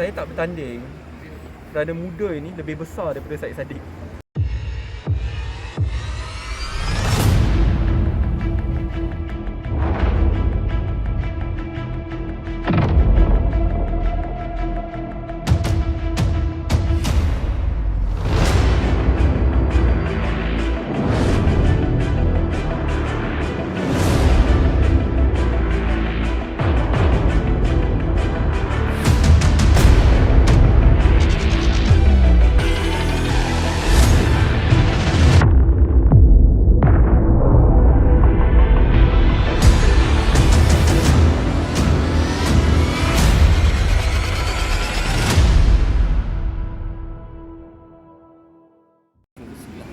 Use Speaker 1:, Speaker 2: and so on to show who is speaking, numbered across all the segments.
Speaker 1: Saya tak bertanding kerana muda ini lebih besar daripada Syed Saddiq.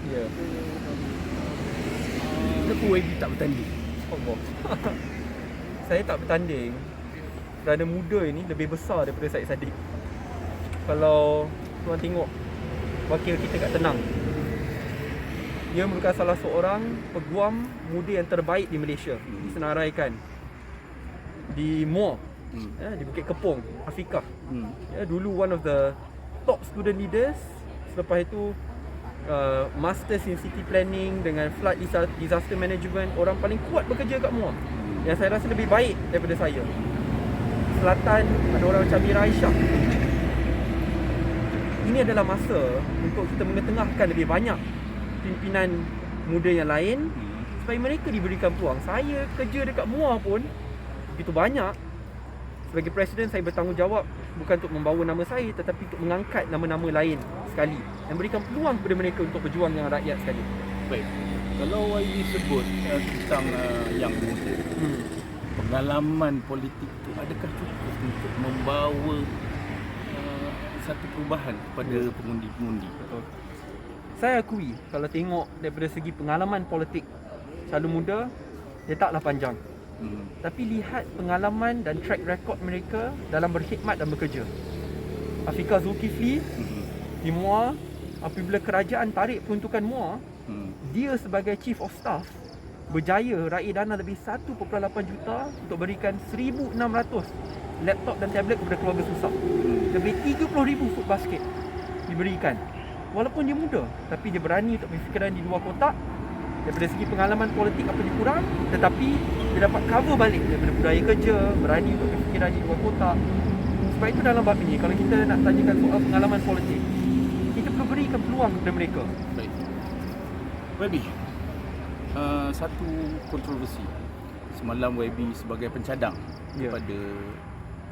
Speaker 1: Ya.
Speaker 2: Kenapa YB tak bertanding?
Speaker 1: Allah. Saya tak bertanding kerana muda ini lebih besar daripada Syed Saddiq. Kalau tuan tengok wakil kita kat Tenang, dia merupakan salah seorang peguam muda yang terbaik di Malaysia. Disenaraikan di MUA, di Bukit Kepong, Afikah. Dulu one of the top student leaders. Selepas itu Masters in City Planning dengan Flood Disaster Management. Orang paling kuat bekerja kat MUA, yang saya rasa lebih baik daripada saya. Selatan ada orang macam Mira Aisyah. Ini adalah masa untuk kita mengetengahkan lebih banyak pimpinan muda yang lain supaya mereka diberikan peluang. Saya kerja dekat MUA pun begitu banyak. Sebagai presiden, saya bertanggungjawab bukan untuk membawa nama saya, tetapi untuk mengangkat nama-nama lain sekali dan berikan peluang kepada mereka untuk berjuang dengan rakyat sekali.
Speaker 2: Baik. Kalau YB sebut tentang yang muda, pengalaman politik itu adakah cukup untuk membawa satu perubahan kepada pengundi-pengundi?
Speaker 1: Saya akui, kalau tengok daripada segi pengalaman politik calon muda, dia taklah panjang. Tapi lihat pengalaman dan track record mereka dalam berkhidmat dan bekerja. Afikah Zulkifli di MUA, apabila kerajaan tarik peruntukan MUA, dia sebagai Chief of Staff berjaya raih dana lebih 1.8 juta untuk berikan 1,600 laptop dan tablet kepada keluarga susah. Lebih 30,000 food basket diberikan. Walaupun dia muda, tapi dia berani untuk berfikiran di luar kotak. Daripada segi pengalaman politik apa dia kurang, tetapi dia dapat cover balik daripada budaya kerja, berani untuk berfikiran di luar kotak. Sebab itu dalam bab ini, kalau kita nak tanyakan soal pengalaman politik, kita perlu berikan peluang kepada mereka.
Speaker 2: Baik. YB, satu kontroversi. Semalam YB sebagai pencadang kepada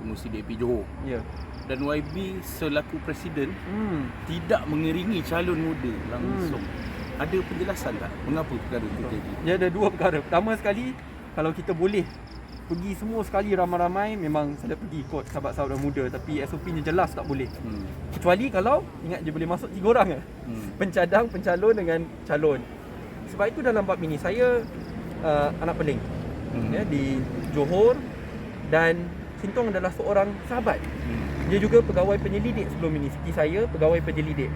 Speaker 2: pengurusi DAP Johor.
Speaker 1: Ya.
Speaker 2: Dan YB selaku presiden tidak mengiringi calon muda langsung. Ada penjelasan tak mengapa perkara itu terjadi?
Speaker 1: Dia ada dua perkara. Pertama sekali, kalau kita boleh pergi semua sekali ramai-ramai, memang saya pergi ikut sahabat-sahabat muda. Tapi SOP-nya jelas tak boleh. Kecuali kalau, ingat dia boleh masuk 3 orang. Pencadang, pencalon dengan calon. Sebab itu dalam bab ini, saya anak peling di Johor. Dan Sintong adalah seorang sahabat. Dia juga pegawai penyelidik sebelum ini. Seperti saya, pegawai penyelidik.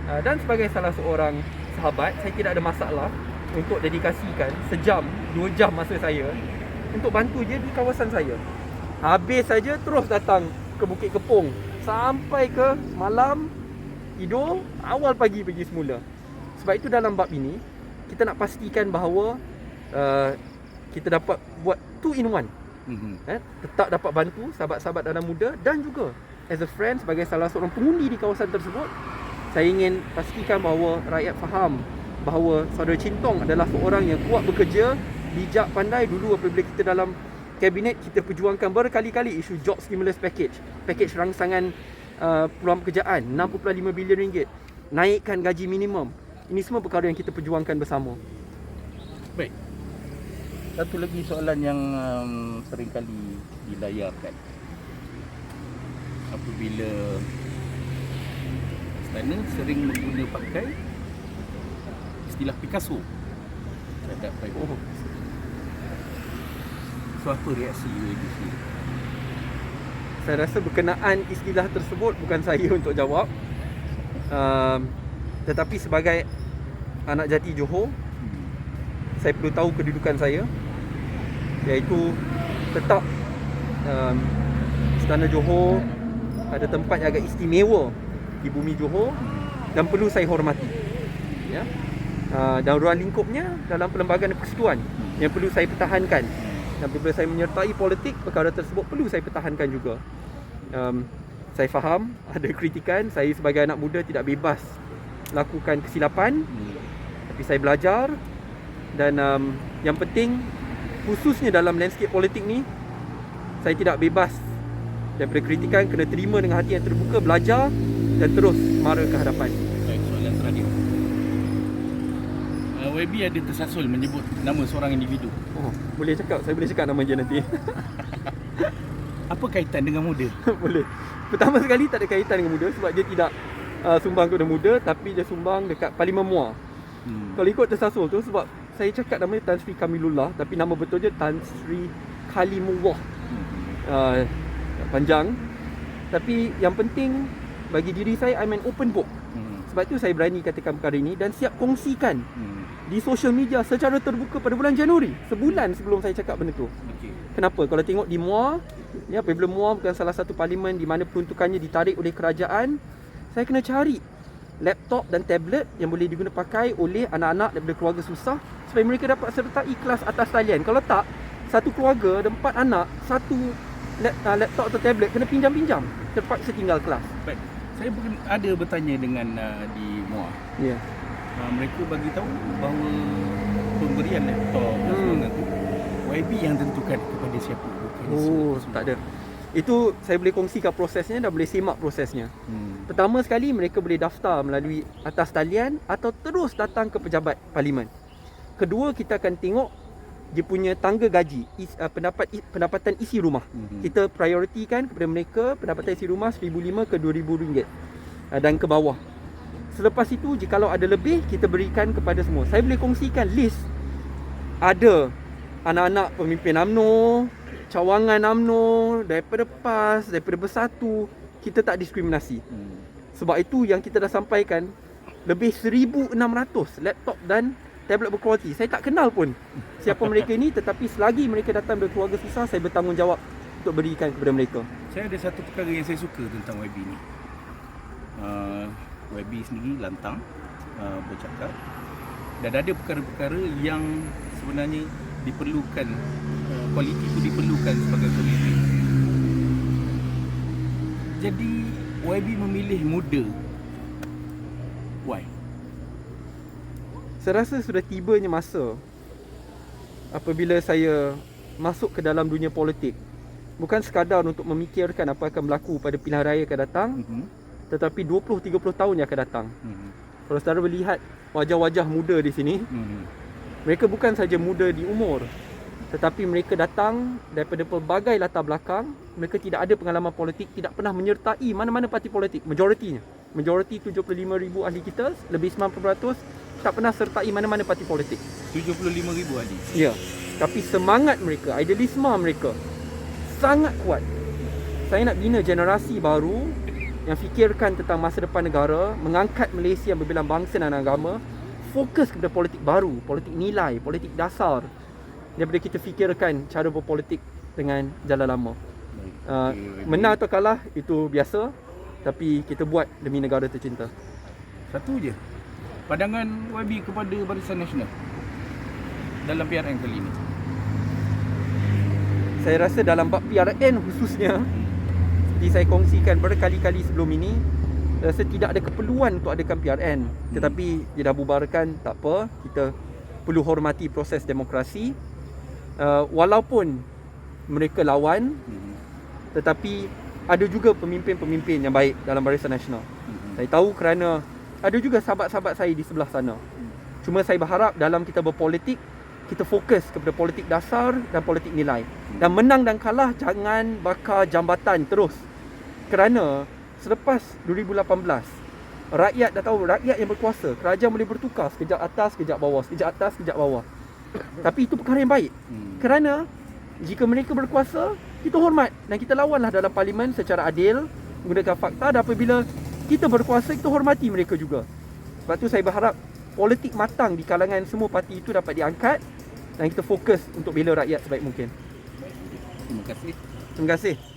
Speaker 1: Dan sebagai salah seorang sahabat, saya tidak ada masalah untuk dedikasikan sejam, 2 jam masa saya untuk bantu dia di kawasan saya. Habis saja terus datang ke Bukit Kepong sampai ke malam, tidur, awal pagi pergi semula. Sebab itu dalam bab ini, kita nak pastikan bahawa kita dapat buat 2 in 1. Tetap dapat bantu sahabat-sahabat dalam muda, dan juga as a friend, sebagai salah seorang pengundi di kawasan tersebut, saya ingin pastikan bahawa rakyat faham bahawa saudara Cintong adalah seorang yang kuat bekerja, bijak, pandai. Dulu apabila kita dalam kabinet, kita perjuangkan berkali-kali isu job stimulus package, package rangsangan peluang pekerjaan 6.5 bilion ringgit, naikkan gaji minimum. Ini semua perkara yang kita perjuangkan bersama.
Speaker 2: Baik. Satu lagi soalan yang seringkali dilayarkan apabila kerana sering menggunakan pakai istilah Picasso terhadap YB. So, apa reaksi YB sendiri?
Speaker 1: Saya rasa berkenaan istilah tersebut bukan saya untuk jawab. Tetapi sebagai anak jati Johor, saya perlu tahu kedudukan saya, iaitu tetap Istana Johor ada tempat yang agak istimewa di bumi Johor dan perlu saya hormati. Ya. Dan ruang lingkupnya dalam perlembagaan dan persekutuan yang perlu saya pertahankan. Dan bila saya menyertai politik, perkara tersebut perlu saya pertahankan juga. Saya faham ada kritikan, saya sebagai anak muda tidak bebas lakukan kesilapan, tapi saya belajar. Dan yang penting, khususnya dalam landscape politik ni, saya tidak bebas daripada kritikan, kena terima dengan hati yang terbuka, belajar dan terus mara ke hadapan.
Speaker 2: Baik, soalan terakhir. YB ada tersasul menyebut nama seorang individu.
Speaker 1: Oh, boleh cakap, saya boleh cakap nama dia nanti.
Speaker 2: Apa kaitan dengan muda?
Speaker 1: Boleh. Pertama sekali tak ada kaitan dengan muda sebab dia tidak sumbang kepada muda, tapi dia sumbang dekat Parlimen Muar. Kalau ikut tersasul tu sebab saya cakap nama dia Tan Sri Kamilullah, tapi nama betul dia Tan Sri Kalimullah. Panjang. Tapi yang penting bagi diri saya, I'm an open book. Sebab tu saya berani katakan perkara ini dan siap kongsikan di social media secara terbuka pada bulan Januari, sebulan sebelum saya cakap benda tu. Kenapa? Kalau tengok di Muar, ya, apabila Muar bukan salah satu parlimen di mana peruntukannya ditarik oleh kerajaan, saya kena cari laptop dan tablet yang boleh diguna pakai oleh anak-anak daripada keluarga susah supaya mereka dapat sertai kelas atas talian. Kalau tak, satu keluarga ada 4 anak, satu laptop atau tablet kena pinjam-pinjam, terpaksa tinggal kelas.
Speaker 2: Baik. Saya ada bertanya dengan di Muar.
Speaker 1: Ya.
Speaker 2: Mereka bagi tahu bahawa pemberian laptop dan sebagainya tu YB yang tentukan kepada siapa.
Speaker 1: Oh, tak ada. Itu saya boleh kongsikan prosesnya dan boleh semak prosesnya. Pertama sekali, mereka boleh daftar melalui atas talian atau terus datang ke pejabat parlimen. Kedua, kita akan tengok dia punya tangga gaji, pendapatan isi rumah. Kita prioritikan kepada mereka pendapatan isi rumah RM1,500 ke RM2,000 dan ke bawah. Selepas itu, jikalau ada lebih, kita berikan kepada semua. Saya boleh kongsikan list. Ada anak-anak pemimpin UMNO, cawangan UMNO, daripada PAS, daripada Bersatu. Kita tak diskriminasi. Sebab itu yang kita dah sampaikan, lebih 1,600 laptop dan tablet berkualiti. Saya tak kenal pun siapa mereka ni, tetapi selagi mereka datang dari keluarga susah, saya bertanggungjawab untuk berikan kepada mereka.
Speaker 2: Saya ada satu perkara yang saya suka tentang YB ni. YB sendiri lantang bercakap, dan ada perkara-perkara yang sebenarnya diperlukan, kualiti itu diperlukan sebagai pemimpin. Jadi YB memilih muda. Why?
Speaker 1: Saya rasa sudah tibanya masa apabila saya masuk ke dalam dunia politik, bukan sekadar untuk memikirkan apa akan berlaku pada pilihan raya akan datang, tetapi 20-30 tahun yang akan datang. Kalau saudara melihat wajah-wajah muda di sini, mereka bukan saja muda di umur, tetapi mereka datang daripada pelbagai latar belakang. Mereka tidak ada pengalaman politik, tidak pernah menyertai mana-mana parti politik. Majoriti 75,000 ahli kita, lebih 90% tak pernah sertai mana-mana parti politik.
Speaker 2: 75,000 ahli.
Speaker 1: Ya, tapi semangat mereka, idealisme mereka sangat kuat. Saya nak bina generasi baru yang fikirkan tentang masa depan negara, mengangkat Malaysia berbilang bangsa dan agama, fokus kepada politik baru, politik nilai, politik dasar, daripada kita fikirkan cara berpolitik dengan jalan lama. Menang atau kalah itu biasa, tapi kita buat demi negara tercinta.
Speaker 2: Satu je, pandangan YB kepada Barisan Nasional dalam PRN kali ini.
Speaker 1: Saya rasa dalam bab PRN khususnya, seperti saya kongsikan berkali-kali sebelum ini, saya rasa tidak ada keperluan untuk adakan PRN. Tetapi dia dah bubarkan, tak apa. Kita perlu hormati proses demokrasi. Walaupun mereka lawan, tetapi ada juga pemimpin-pemimpin yang baik dalam Barisan Nasional. Saya tahu kerana ada juga sahabat-sahabat saya di sebelah sana. Cuma saya berharap dalam kita berpolitik, kita fokus kepada politik dasar dan politik nilai. Dan menang dan kalah jangan bakar jambatan terus. Kerana selepas 2018, rakyat dah tahu, rakyat yang berkuasa, kerajaan boleh bertukar sekejap atas, sekejap bawah, sekejap atas, sekejap bawah. Tapi itu perkara yang baik. Kerana jika mereka berkuasa, kita hormat dan kita lawanlah dalam parlimen secara adil, menggunakan fakta, dan apabila kita berkuasa, kita hormati mereka juga. Sebab tu saya berharap politik matang di kalangan semua parti itu dapat diangkat dan kita fokus untuk bela rakyat sebaik mungkin.
Speaker 2: Terima kasih.
Speaker 1: Terima kasih.